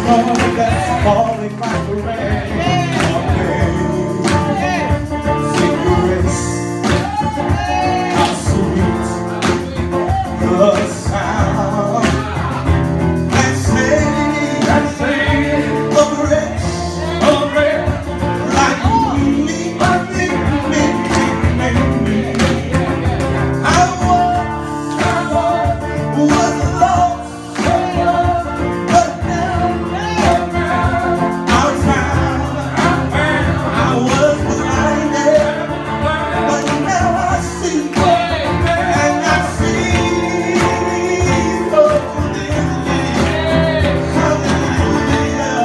love that's falling like the rain. Sing grace, how sweet the sound that saved a wretch like me. I was lost, but now I'm found. I was blinded, but now I see, and I see so clearly. Hallelujah,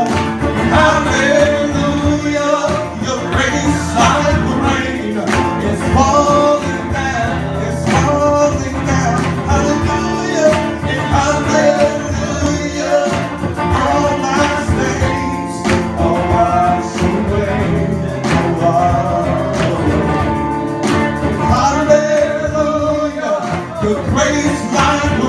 hallelujah. Your grace like the rain is falling down, it's falling down. Hallelujah, hallelujah. All my stains are washed away. Hallelujah, your grace like the